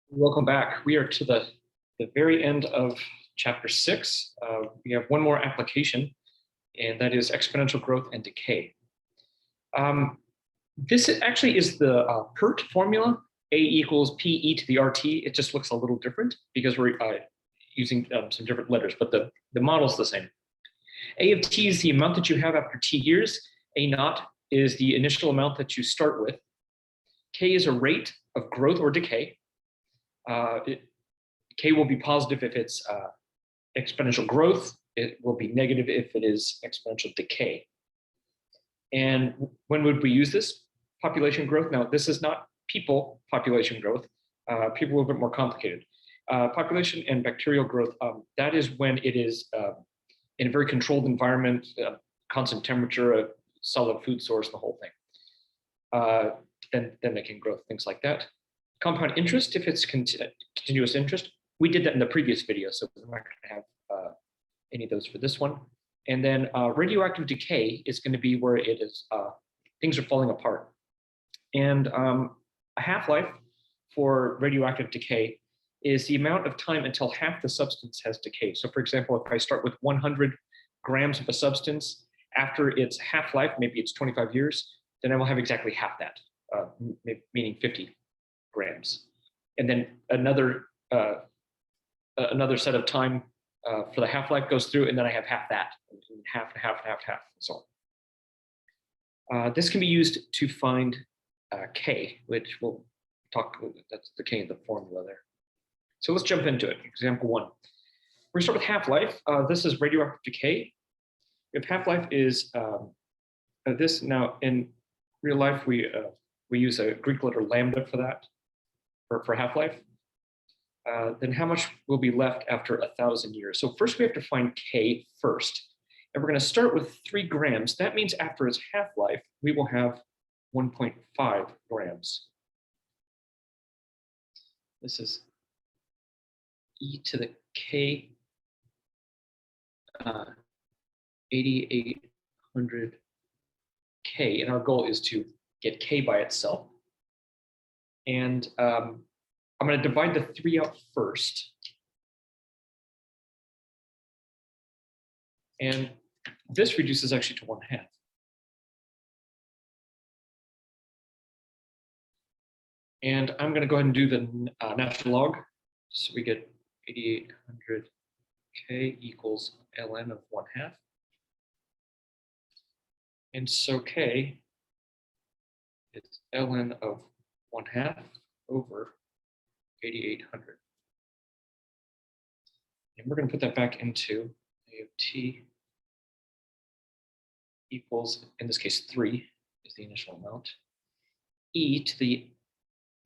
Welcome back. We are to the very end of chapter 6. We have one more application, and that is exponential growth and decay. This actually is the Pert formula, A equals PE to the RT. It just looks a little different because we're using some different letters, but the model is the same. A of t is the amount that you have after t years. A naught is the initial amount that you start with. K is a rate of growth or decay. K will be positive if it's exponential growth. It will be negative if it is exponential decay. And when would we use this? Population growth. Now, this is not people population growth. People are a little bit more complicated. Population and bacterial growth, that is when it is in a very controlled environment, constant temperature, a solid food source, the whole thing. Then they can grow, things like that. Compound interest, if it's continuous interest. We did that in the previous video, so we're not going to have any of those for this one. And then radioactive decay is going to be where it is things are falling apart. And a half-life for radioactive decay is the amount of time until half the substance has decayed. So for example, if I start with 100 grams of a substance, after its half-life, maybe it's 25 years, then I will have exactly half that, meaning 50 grams. And then another set of time for the half-life goes through, and then I have half that, half, and so on. This can be used to find K, which we'll talk, that's the K in the formula there. So let's jump into it. Example 1. We're going to start with half-life. This is radioactive decay. If half-life is this, now in real life, we use a Greek letter lambda for that, for half-life. Then how much will be left after 1,000 years? So first we have to find K first. And we're going to start with 3 grams. That means after its half-life, we will have 1.5 grams. This is e to the K 8800 K. And our goal is to get K by itself. And I'm going to divide the 3 out first. And this reduces actually to 1/2. And I'm going to go ahead and do the natural log. So we get 8800 K equals ln of 1/2. And so K is ln of 1/2 over 8800. And we're going to put that back into A of t equals, in this case, 3 is the initial amount, e to the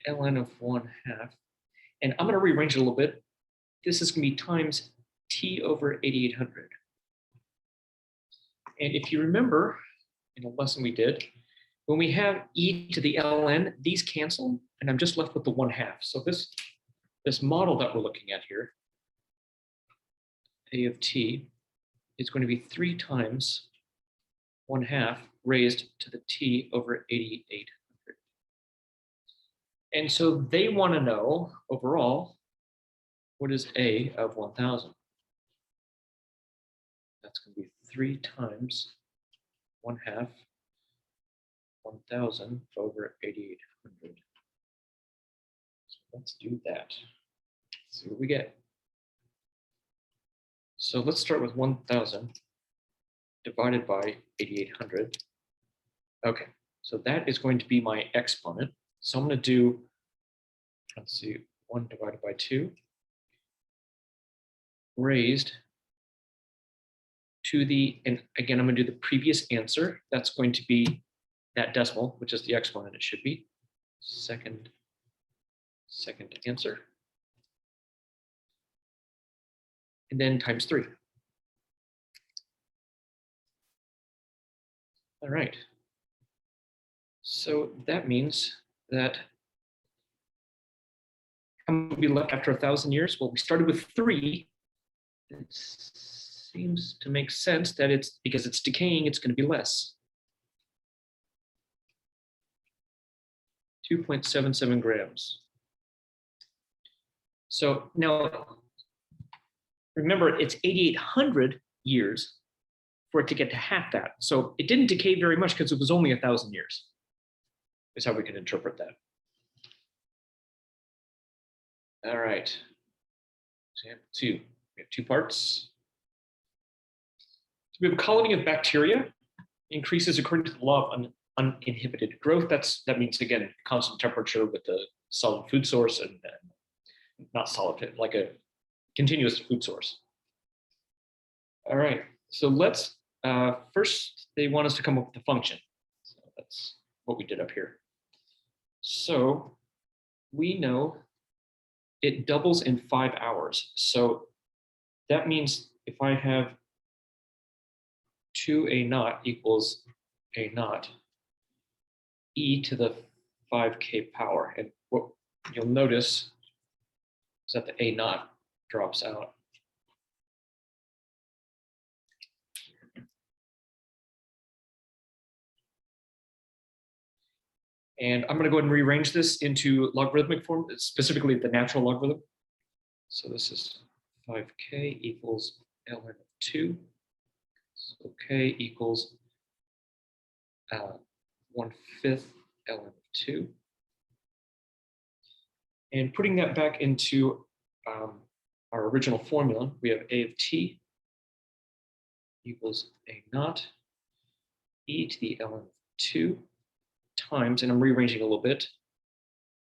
ln of 1/2. And I'm going to rearrange it a little bit. This is going to be times t over 8800. And if you remember in a lesson we did, when we have e to the ln, these cancel, and I'm just left with the 1/2. So this model that we're looking at here, A of t, is going to be 3 times 1/2 raised to the t over 8800. And so they want to know, overall, what is A of 1,000? That's going to be 3 times 1/2 1,000 over 8800. So let's do that. Let's see what we get. So let's start with 1,000 divided by 8800. Okay, so that is going to be my exponent. So I'm going to do, let's see, 1 divided by 2 raised to the, and again, I'm going to do the previous answer. That's going to be that decimal, which is the exponent it should be. Second answer. And then times 3. All right. So that means that how much will be left after 1,000 years? Well, we started with 3. It seems to make sense that it's, because it's decaying, it's going to be less. 2.77 grams. So now, remember, it's 8,800 years for it to get to half that. So it didn't decay very much because it was only 1,000 years, is how we can interpret that. All right. Example 2. We have 2 parts. So we have a colony of bacteria, increases according to the law of uninhibited growth. That means, again, constant temperature with a solid food source and not solid, like a continuous food source. All right, so let's, first they want us to come up with a function. So that's what we did up here. So we know it doubles in 5 hours. So that means if I have 2a naught equals a naught e to the 5k power. And what you'll notice is that the a naught drops out. And I'm going to go ahead and rearrange this into logarithmic form, specifically the natural logarithm. So this is 5k equals ln of 2. So k equals 1/5 ln of 2. And putting that back into our original formula, we have a of t equals a naught e to the ln of 2 times, and I'm rearranging a little bit,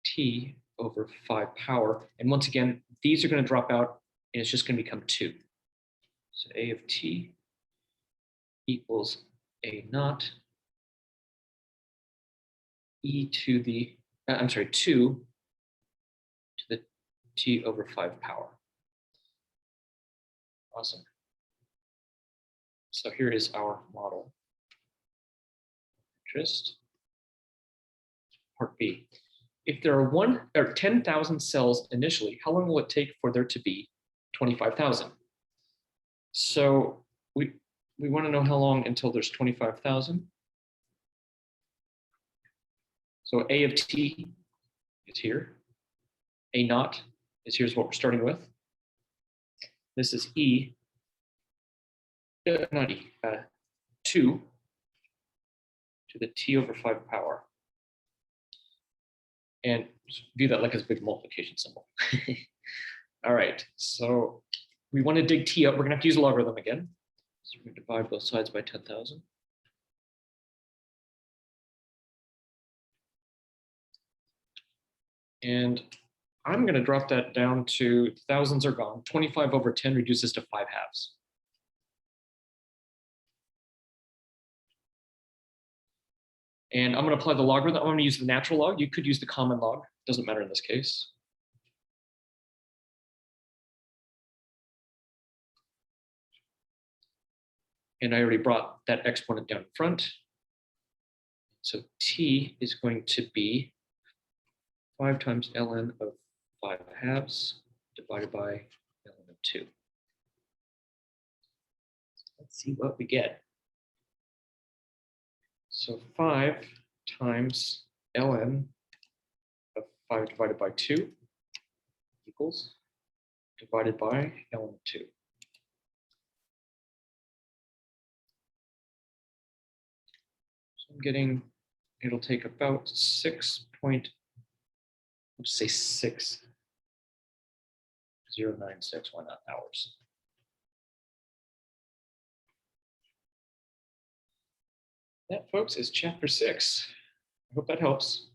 t over 5 power. And once again, these are going to drop out, and it's just going to become 2. So a of t equals a naught e to the, 2 to the t over 5 power. Awesome. So here is our model. Interest. Part B. If there are 10,000 cells initially, how long will it take for there to be 25,000? So we want to know how long until there's 25,000. So a of t is here. A naught is here's what we're starting with. This is e, not e, 2 to the t over 5 power. And view that like as a big multiplication symbol. All right, so we want to dig t up. We're going to have to use a logarithm again. So we're going to divide both sides by 10,000. And I'm going to drop that down to thousands are gone. 25 over 10 reduces to 5 halves. And I'm going to apply the logarithm. I'm going to use the natural log. You could use the common log. Doesn't matter in this case. And I already brought that exponent down in front. So t is going to be 5 times ln of 5 halves divided by ln of 2. Let's see what we get. So 5 times ln of 5 divided by 2 equals divided by ln of 2. So I'm getting, it'll take about 6.060961 hours. That, folks, is chapter 6. I hope that helps.